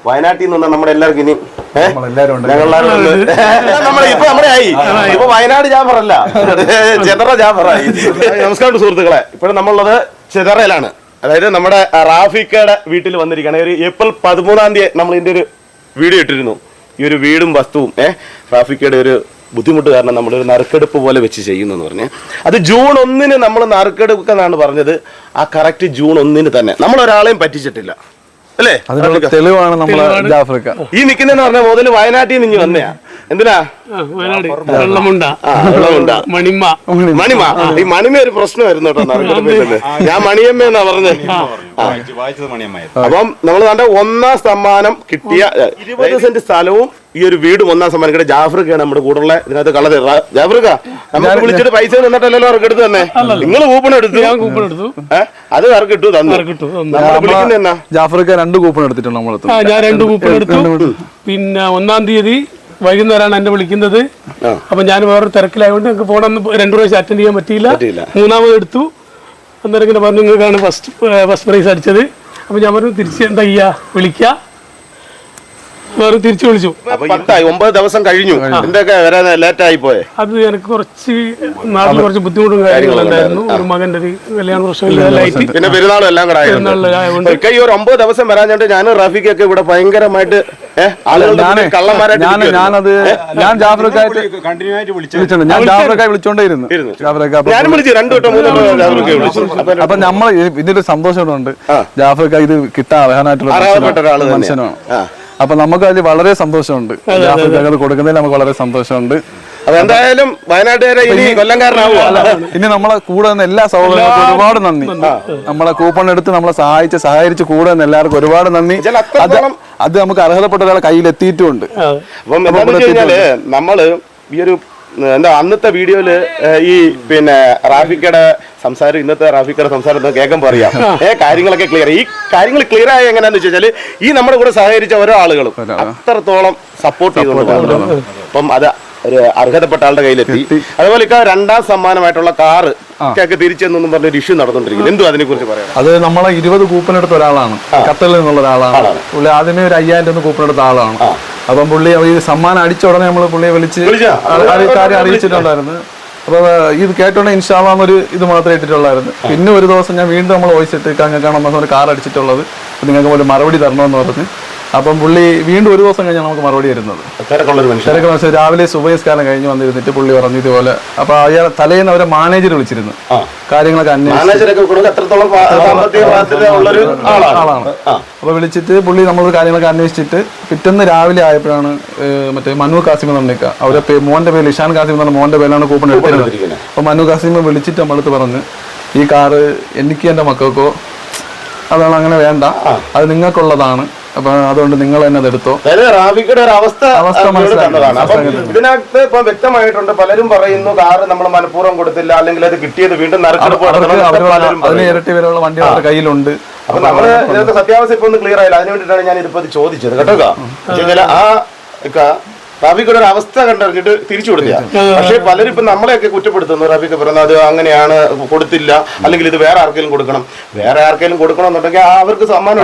വയനാട്ടിൽ നിന്ന് നമ്മുടെ എല്ലാവർക്കും ഇനി ഇപ്പൊ വയനാട് ജാഫറല്ല, ചെതറ ജാഫറായി. നമസ്കാരം സുഹൃത്തുക്കളെ, ഇപ്പോഴും നമ്മളുള്ളത് ചെതറയിലാണ്. അതായത് നമ്മുടെ റാഫിക്കയുടെ വീട്ടിൽ വന്നിരിക്കുകയാണ്. ഒരു ഏപ്രിൽ 13 നമ്മൾ ഇതിന്റെ ഒരു വീഡിയോ ഇട്ടിരുന്നു. ഈ ഒരു വീടും വസ്തുവും റാഫിക്കയുടെ ഒരു ബുദ്ധിമുട്ട് കാരണം നമ്മളൊരു നറുക്കെടുപ്പ് പോലെ വെച്ച് ചെയ്യുന്നു എന്ന് പറഞ്ഞ് അത് ജൂൺ 1 നമ്മൾ നറുക്കെടുക്കെന്നാണ് പറഞ്ഞത്. ആ കറക്റ്റ് ജൂൺ 1 തന്നെ നമ്മൾ ഒരാളെയും പറ്റിച്ചിട്ടില്ല അല്ലേ? ജാഫ്രിക്ക 2 കൂപ്പൺ എടുത്തിട്ടുണ്ട് നമ്മൾ. ഞാൻ 2 കൂപ്പൺ എടുത്തു. പിന്നെ 1-ാം തീയതി വൈകുന്നേരമാണ് എന്നെ വിളിക്കുന്നത്. അപ്പൊ ഞാൻ വേറൊരു തിരക്കിലായതുകൊണ്ട് എനിക്ക് ഫോണൊന്ന് 2 പ്രാവശ്യം അറ്റൻഡ് ചെയ്യാൻ പറ്റിയില്ല. 3ാമത് എടുത്തു. അന്നേരം ഇങ്ങനെ പറഞ്ഞു നിങ്ങൾക്കാണ് ഫസ്റ്റ് പ്രൈസ് അടിച്ചത്. അപ്പൊ ഞാൻ പറഞ്ഞു തിരിച്ച് എന്താ ചെയ്യാ, വിളിക്ക. വേറെ തിരിച്ചു വിളിച്ചു. 9 ദിവസം കഴിഞ്ഞു. എന്തൊക്കെ ലേറ്റ് ആയി പോയെ? അത് എനിക്ക് കുറച്ച് നാട്ടിൽ കുറച്ച് ബുദ്ധിമുട്ടും കാര്യങ്ങളുണ്ടായിരുന്നു. ഒരു മകന്റെ ഒരു കല്യാണ പ്രശ്നമില്ലായിട്ട് പിന്നെ പെരുന്നാളും എല്ലാം കൂടെ ഈ ഒരു 9 ദിവസം വരാഞ്ഞിട്ട് ഞാൻ റാഫിക്കൊക്കെ ഇവിടെ ഭയങ്കരമായിട്ട് ഞാൻ ജാഫ്രിക്കായി വിളിച്ചോണ്ടേയിരുന്നു. ഞാനും വിളിച്ചു 2 വട്ടം 3 വട്ടം വിളിച്ചു. അപ്പൊ നമ്മൾ ഇതിന്റെ സന്തോഷമുണ്ട്. ജാഫ്രിക്ക ഇത് കിട്ടാൻ അർഹനായിട്ടുള്ള മനുഷ്യനാണ്. അപ്പൊ നമുക്ക് അതിൽ വളരെ സന്തോഷമുണ്ട്. ജാഫ്രിക്ക കൊടുക്കുന്നതിൽ നമുക്ക് വളരെ സന്തോഷമുണ്ട്. എന്തായാലും വയനാട്ടുകാരെ ഇനി കൊല്ലംകാരനാവുക. ഇനി നമ്മളെ കൂടെ നിന്ന് എല്ലാ സഹോദരങ്ങൾക്കും ഒരുപാട് നന്ദി. നമ്മളെ കൂപ്പൺ എടുത്ത് നമ്മളെ സഹായിച്ച് കൂടെ നിന്ന് എല്ലാവർക്കും ഒരുപാട് നന്ദി. അത് നമുക്ക് അർഹതപ്പെട്ട ഒരാളെ കയ്യിൽ എത്തിയിട്ടുമുണ്ട്. അപ്പം എന്താണെന്ന് വെച്ച് കഴിഞ്ഞാല് നമ്മള് ഈ ഒരു അന്നത്തെ വീഡിയോയില് ഈ പിന്നെ റാഫിക്കയുടെ സംസാരം ഇന്നത്തെ റാഫിക്കയുടെ സംസാരം കേൾക്കാൻ പറയാം. കാര്യങ്ങളൊക്കെ ക്ലിയർ. ഈ കാര്യങ്ങൾ ക്ലിയർ ആയ എങ്ങനെയാന്ന് വെച്ച് കഴിഞ്ഞാല് ഈ നമ്മുടെ കൂടെ സഹകരിച്ച ഓരോ ആളുകളും അത്രത്തോളം സപ്പോർട്ട് ചെയ്തുകൊണ്ട് അപ്പം അത് ഒരു അർഹതപ്പെട്ട ആളുടെ കയ്യിലെത്തി. അതുപോലെ 2ാം സമ്മാനമായിട്ടുള്ള കാറ് ഒക്കെ തിരിച്ചെന്നൊന്നും പറഞ്ഞൊരു ഇഷ്യൂ നടന്നുകൊണ്ടിരിക്കുന്നു. എന്തും അതിനെ കുറിച്ച് പറയാം. അത് നമ്മളെ 20 കൂപ്പൺ എടുത്ത ഒരാളാണ്, ഖത്തറിൽ നിന്നുള്ള ഒരാളാണ്. പുള്ളി ആദ്യമേ ഒരു 5000 കൂപ്പൺ എടുത്ത ആളാണ്. അപ്പം പുള്ളി ഈ സമ്മാനം അടിച്ച ഉടനെ നമ്മൾ പുള്ളിയെ വിളിച്ച് കാര്യം അറിയിച്ചിട്ടുണ്ടായിരുന്നു. അപ്പൊ ഇത് കേട്ടോണ്ട് ഇൻഷാല്ലാന്നൊരു ഇത് മാത്രമേ ഇട്ടിട്ടുള്ളായിരുന്നു. പിന്നെ ഒരു ദിവസം ഞാൻ വീണ്ടും നമ്മൾ വോയിസ് ഇട്ട് അങ്ങനെയാണ് ഒരു കാർ അടിച്ചിട്ടുള്ളത്, നിങ്ങൾക്ക് ഒരു മറുപടി തരണമെന്ന് പറഞ്ഞ്. അപ്പം പുള്ളി വീണ്ടും ഒരു ദിവസം കഴിഞ്ഞാൽ നമുക്ക് മറുപടി തരുന്നത്. തിരക്കുള്ള രാവിലെ സുബഹിസ്കാരം കഴിഞ്ഞ് വന്നിരുന്നിട്ട് പുള്ളി പറഞ്ഞു ഇതുപോലെ. അപ്പൊ അയാൾ തലേന്ന് അവരെ മാനേജർ വിളിച്ചിരുന്നു, കാര്യങ്ങളൊക്കെ ആളാണ്. അപ്പൊ വിളിച്ചിട്ട് പുള്ളി നമ്മളൊരു കാര്യങ്ങളൊക്കെ അന്വേഷിച്ചിട്ട് പിറ്റേന്ന് രാവിലെ ആയപ്പോഴാണ് മറ്റേ മനു കാസിം എന്നുണ്ടെക്ക അവരെ മോന്റെ പേര് ഇഷാൻ കാസിം എന്ന് പറഞ്ഞ മോന്റെ പേരിലാണ് കൂപ്പൺ എടുത്തിരുന്നത്. അപ്പൊ മനു കാസിം വിളിച്ചിട്ട് നമ്മളടുത്ത് പറഞ്ഞ് ഈ കാറ് എനിക്ക് എന്റെ മക്കൾക്കോ അതാണ്, അങ്ങനെ വേണ്ട, അത് നിങ്ങൾക്കുള്ളതാണ്. അപ്പൊ അതുകൊണ്ട് നിങ്ങൾ തന്നെ അതെടുത്തോ. റാഫിക്കയുടെ ഒരു അവസ്ഥ ഇതിനകത്ത് ഇപ്പൊ വ്യക്തമായിട്ടുണ്ട്. പലരും പറയുന്നു കാറ് നമ്മൾ മനഃപൂർവ്വം കൊടുത്തില്ല, അല്ലെങ്കിൽ അത് കിട്ടിയത് വീണ്ടും അതിന് ഇരട്ടി വിലയുള്ള വണ്ടി അവരുടെ കയ്യിലുണ്ട്. അപ്പൊ നമ്മള് ഇതിനകത്ത് സത്യാവസ്ഥ ഇപ്പൊ ഒന്ന് ക്ലിയർ ആയില്ല. അതിന് വേണ്ടിയിട്ടാണ് ഞാൻ ഇതിപ്പോ ചോദിച്ചത് കേട്ടോ. ആ റാഫിക്കയുടെ ഒരു അവസ്ഥ കണ്ടറിഞ്ഞിട്ട് തിരിച്ചു കൊടുത്തില്ല. പക്ഷെ പലരും ഇപ്പൊ നമ്മളെയൊക്കെ കുറ്റപ്പെടുത്തുന്നു. റാഫിക്ക പറയുന്നത് അത് അങ്ങനെയാണ്, കൊടുത്തില്ല, അല്ലെങ്കിൽ ഇത് വേറെ ആർക്കെങ്കിലും കൊടുക്കണം. വേറെ ആർക്കെങ്കിലും കൊടുക്കണമെന്നുണ്ടെങ്കിൽ അവർക്ക് സമ്മാനം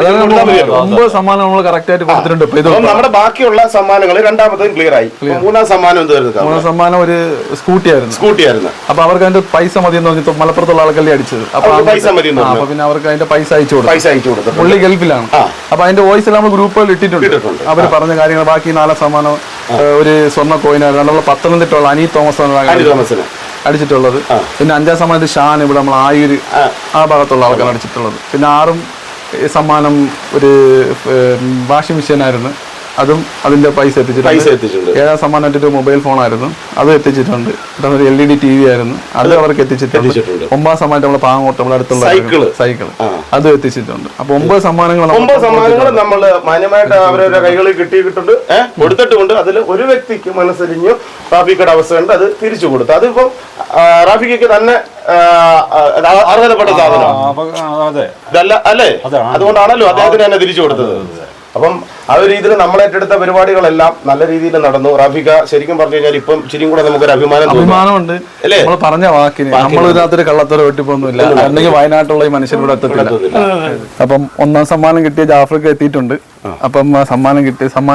നമ്മുടെ ബാക്കിയുള്ള സമ്മാനങ്ങൾ 2ാമത്തേയും ക്ലിയർ ആയി. 3ാം സമ്മാനം എന്തായിരുന്നു? 3ാം സമ്മാനം ഒരു സ്കൂട്ടിയായിരുന്നു. അപ്പൊ അവർക്ക് അതിന്റെ പൈസ മതി എന്ന് പറഞ്ഞിട്ട് മലപ്പുറത്തുള്ള ആൾക്കല്ലേ അടിച്ചത്. അപ്പൊ പൈസ മതി. അപ്പൊ പിന്നെ അവർക്ക് അതിന്റെ പൈസ അയച്ചു കൊടുത്തു. പുള്ളി ഗൾഫിലാണ്. അപ്പൊ അതിന്റെ വോയിസ് നമ്മൾ ഗ്രൂപ്പുകളിൽ ഇട്ടിട്ടുണ്ട്. അവർ പറഞ്ഞ കാര്യങ്ങൾ. ബാക്കി 4ാം സമ്മാനം ഒരു സ്വർണ്ണ കോയിനായിരുന്നു. നമ്മൾ പത്തനംതിട്ടുള്ള അനി തോമസ് അടിച്ചിട്ടുള്ളത്. പിന്നെ 5ാം സമ്മാനത്തിൽ ഷാൻ ഇവിടെ നമ്മൾ ആയൂര് ആ ഭാഗത്തുള്ള ആൾക്കാർ അടിച്ചിട്ടുള്ളത്. പിന്നെ 6ാം സമ്മാനം ഒരു വാഷിംഗ് മെഷീനായിരുന്നു. അതും അതിന്റെ പൈസ എത്തിച്ചിട്ടുണ്ട്. 7ാം സമ്മാനമായിട്ട് മൊബൈൽ ഫോണായിരുന്നു, അത് എത്തിച്ചിട്ടുണ്ട്. ഒരു LED TV ആയിരുന്നു, അത് അവർക്ക് എത്തിച്ചിട്ടുണ്ട്. 9ാം സമ്മാനമായിട്ട് നമ്മളെ പാങ്ങോട്ട് നമ്മുടെ അടുത്തുള്ള സൈക്കിൾ അത് എത്തിച്ചിട്ടുണ്ട്. അപ്പൊ 9 സമ്മാനങ്ങൾ നമ്മൾ മാന്യമായിട്ട് അവരുടെ കൈകളിൽ കിട്ടിയിട്ടുണ്ട്, കൊടുത്തിട്ടുണ്ട്. അതിൽ ഒരു വ്യക്തിക്ക് മനസ്സരിഞ്ഞു റാഫിക്കയുടെ അവസ്ഥ ഉണ്ട്, അത് തിരിച്ചു കൊടുത്തു. അതിപ്പം റാഫിക്ക് തന്നെ അർഹതപ്പെട്ട സാധനം അല്ലേ? അതുകൊണ്ടാണല്ലോ അദ്ദേഹത്തിന് തന്നെ തിരിച്ചു കൊടുത്തത്. അപ്പം ആ ഒരു രീതിയിൽ നമ്മൾ ഏറ്റെടുത്ത പരിപാടികളെല്ലാം നല്ല രീതിയിൽ നടന്നു. റാഫിക ശരിക്കും പറഞ്ഞു കഴിഞ്ഞാൽ ഇപ്പം ശരിക്കും കൂടെ നമുക്കൊരു അഭിമാനമുണ്ട്. നമ്മൾ പറഞ്ഞ വാക്കിന് നമ്മൾ ഇതിനകത്തൊരു കള്ളത്തരം വെട്ടിപ്പൊന്നുമില്ല. അല്ലെങ്കിൽ വയനാട്ടിലുള്ള ഈ മനുഷ്യരിവിടെ എത്തത്തില്ല. അപ്പം 1ാം സമ്മാനം കിട്ടിയ ജാഫർക്ക് എത്തിയിട്ടുണ്ട്. അപ്പം സമ്മാനം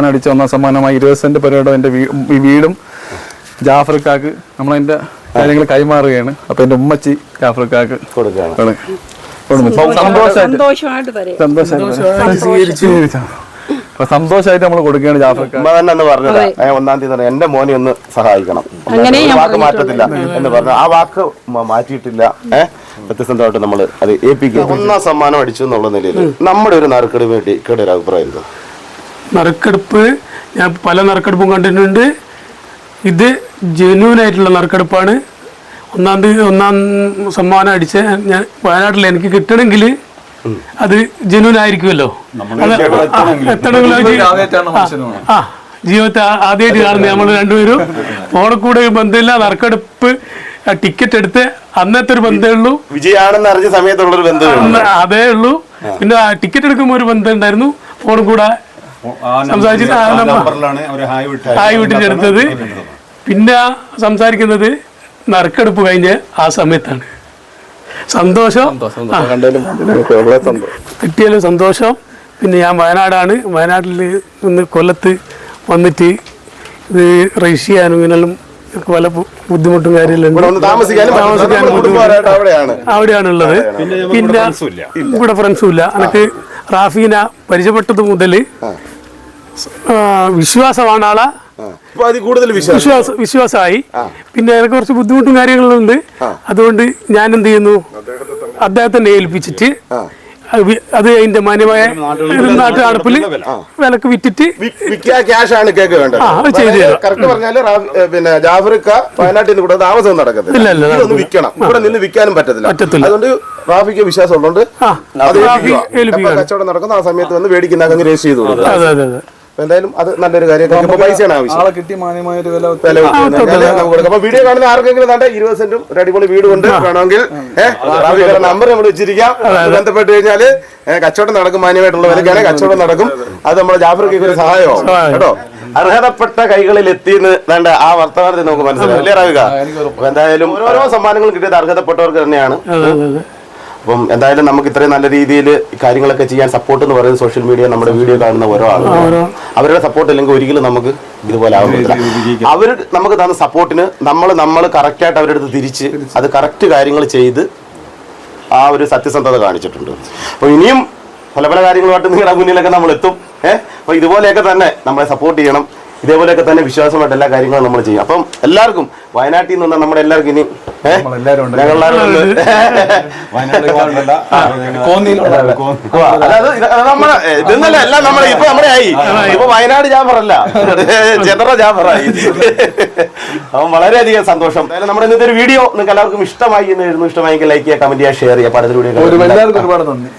അടിച്ച 1ാം സമ്മാനമായി 20 സെന്റ് പരിപാടി എന്റെ ഈ വീടും ജാഫർക്കാക്ക് നമ്മളതിന്റെ കാര്യങ്ങൾ കൈമാറുകയാണ്. അപ്പൊ എന്റെ ഉമ്മച്ചി ജാഫർക്കാക്ക് കൊടുക്കുകയാണ്. സന്തോഷമായിട്ട് നമ്മൾ കൊടുക്കുകയാണ് ജാഫർക്ക്. ഉമ്മ തന്നെ എന്ന് പറഞ്ഞത് 1-ാം തീയതി എന്റെ മോനെ ഒന്ന് സഹായിക്കണം, വാക്ക് മാറ്റത്തില്ല എന്ന് പറഞ്ഞു. ആ വാക്ക് മാറ്റിയിട്ടില്ല. വ്യത്യസ്തമായിട്ട് നമ്മൾ അത് ഏൽപ്പിക്കുക. 1ാം സമ്മാനം അടിച്ചു എന്നുള്ള നിലയിൽ നമ്മുടെ ഒരു നറുക്കെടുപ്പ് വേണ്ടി ഒരു അഭിപ്രായം. നറുക്കെടുപ്പ് ഞാൻ പല നറുക്കെടുപ്പും കണ്ടിട്ടുണ്ട്. ഇത് ജെന്യൂനായിട്ടുള്ള നറുക്കെടുപ്പാണ്. 1ാം സമ്മാനം അടിച്ച ഞാൻ വയനാട്ടിൽ എനിക്ക് കിട്ടണമെങ്കിൽ അത് ജെന്യൂൻ ആയിരിക്കുമല്ലോ. എത്തണമെങ്കിൽ ജീവിതത്തെ ആദ്യമായിട്ട് കാണുന്നത് നമ്മൾ രണ്ടുപേരും ഫോണിൽ ബന്ധമില്ല. നറുക്കെടുപ്പ് ടിക്കറ്റ് എടുത്ത് അന്നത്തെ ഒരു ബന്ധമേ ഉള്ളൂ. വിജയാണെന്ന് അറിഞ്ഞ സമയത്തുള്ളൊരു ബന്ധം അതേ ഉള്ളൂ. പിന്നെ ടിക്കറ്റ് എടുക്കുമ്പോൾ ഒരു ബന്ധം ഉണ്ടായിരുന്നു. ഫോണിൽ കൂടെ സംസാരിച്ചിട്ട് ഹായ് വിട്ടിട്ടെടുത്തത്. പിന്നെ സംസാരിക്കുന്നത് നറുക്കെടുപ്പ് കഴിഞ്ഞ് ആ സമയത്താണ്. സന്തോഷം കിട്ടിയാലും സന്തോഷം. പിന്നെ ഞാൻ വയനാടാണ്. വയനാട്ടിൽ നിന്ന് കൊല്ലത്ത് വന്നിട്ട് ഇത് രജിസ്റ്റർ ചെയ്യാനും ഇങ്ങനെല്ലാം പല ബുദ്ധിമുട്ടും കാര്യമെല്ലാം അവിടെയാണുള്ളത്. പിന്നെ ഇവിടെ ഫ്രണ്ട്സും ഇല്ല. എനിക്ക് റാഫീനെ പരിചയപ്പെട്ടത് മുതൽ വിശ്വാസമാണ് ആളെ. വിശ്വാസമായി. പിന്നെ എനിക്ക് കുറച്ച് ബുദ്ധിമുട്ടും കാര്യങ്ങളുണ്ട്. അതുകൊണ്ട് ഞാൻ എന്ത് ചെയ്യുന്നു, അദ്ദേഹത്തിനെ ഏൽപ്പിച്ചിട്ട് അത് അതിന്റെ മാന്യമായ നാട്ടു നടപ്പിൽ വിലക്ക് വിറ്റിട്ട് ക്യാഷ് ആണ് കേക്ക് വേണ്ടത്. കറക്റ്റ് പറഞ്ഞാല് പിന്നെ ജാഫറിക്ക വയനാട്ടിൽ നിന്ന് കൂടെ താമസം നടക്കത്തില്ല. വിൽക്കണം, ഇവിടെ നിന്ന് വിൽക്കാനും പറ്റത്തില്ല. അതുകൊണ്ട് റാഫിക്ക് വിശ്വാസം ഉള്ളതുകൊണ്ട് കച്ചവടം നടക്കുന്ന ആ സമയത്ത് വന്ന് മേടിക്കുന്ന അങ്ങ് രജിസ്റ്റർ ചെയ്തു കൊടുക്കും. എന്തായാലും അത് നല്ലൊരു കാര്യമാണ്. പൈസയാണ് ആവശ്യം. അപ്പൊ വീഡിയോ കാണുന്ന ആർക്കെങ്കിലും 20 സെന്റും ഒരു അടിപൊളി വീട് കൊണ്ട് വേണമെങ്കിൽ നമ്പർ നമ്മൾ വെച്ചിരിക്കാം. ബന്ധപ്പെട്ട് കഴിഞ്ഞാല് കച്ചവടം നടക്കും. മാന്യമായിട്ടുള്ള വിലക്കാണ് കച്ചവടം നടക്കും. അത് നമ്മുടെ ജാഫർക്ക് ഒരു സഹായമാവും കേട്ടോ. അർഹതപ്പെട്ട കൈകളിൽ എത്തിയെന്ന് വേണ്ട ആ വർത്തമാനത്തിൽ നമുക്ക് മനസ്സിലാവും അല്ലേ റാവിക? എന്തായാലും ഓരോ സമ്മാനങ്ങളും കിട്ടിയത് അർഹതപ്പെട്ടവർക്ക് തന്നെയാണ്. അപ്പം എന്തായാലും നമുക്ക് ഇത്രയും നല്ല രീതിയിൽ കാര്യങ്ങളൊക്കെ ചെയ്യാൻ സപ്പോർട്ട് എന്ന് പറയുന്നത് സോഷ്യൽ മീഡിയ, നമ്മുടെ വീഡിയോ കാണുന്ന ഓരോ ആളുകൾ, അവരുടെ സപ്പോർട്ട് ഇല്ലെങ്കിൽ ഒരിക്കലും നമുക്ക് ഇതുപോലെ ആവുന്നില്ല. അവർ നമുക്ക് തന്ന സപ്പോർട്ടിന് നമ്മൾ കറക്റ്റായിട്ട് അവരുടെ അടുത്ത് തിരിച്ച് അത് കറക്റ്റ് കാര്യങ്ങൾ ചെയ്ത് ആ ഒരു സത്യസന്ധത കാണിച്ചിട്ടുണ്ട്. അപ്പോൾ ഇനിയും പല പല കാര്യങ്ങളുമായിട്ട് നിങ്ങളുടെ മുന്നിലൊക്കെ നമ്മൾ എത്തും. അപ്പോൾ ഇതുപോലെയൊക്കെ തന്നെ നമ്മളെ സപ്പോർട്ട് ചെയ്യണം. ഇതേപോലെയൊക്കെ തന്നെ വിശ്വാസമായിട്ട് എല്ലാ കാര്യങ്ങളും നമ്മൾ ചെയ്യും. അപ്പം എല്ലാവർക്കും വയനാട്ടിൽ നിന്ന് നമ്മുടെ എല്ലാവർക്കും ഇനി ഇതൊന്നല്ല എല്ലാം നമ്മളെ ഇപ്പൊ നമ്മുടെ ആയി. ഇപ്പൊ വയനാട് ജാഫറല്ല, ചെന്നറ ജാഫറായി. അപ്പം വളരെയധികം സന്തോഷം. നമ്മുടെ ഇന്നത്തെ ഒരു വീഡിയോ നിങ്ങൾക്ക് എല്ലാവർക്കും ഇഷ്ടമായി എന്ന് എഴുതുന്നു. ഇഷ്ടമായെങ്കിൽ ലൈക്ക് ചെയ്യുക, കമന്റ് ചെയ്യുക, ഷെയർ ചെയ്യുക. അടുത്ത വീഡിയോ ഒരുപാട് നന്ദി.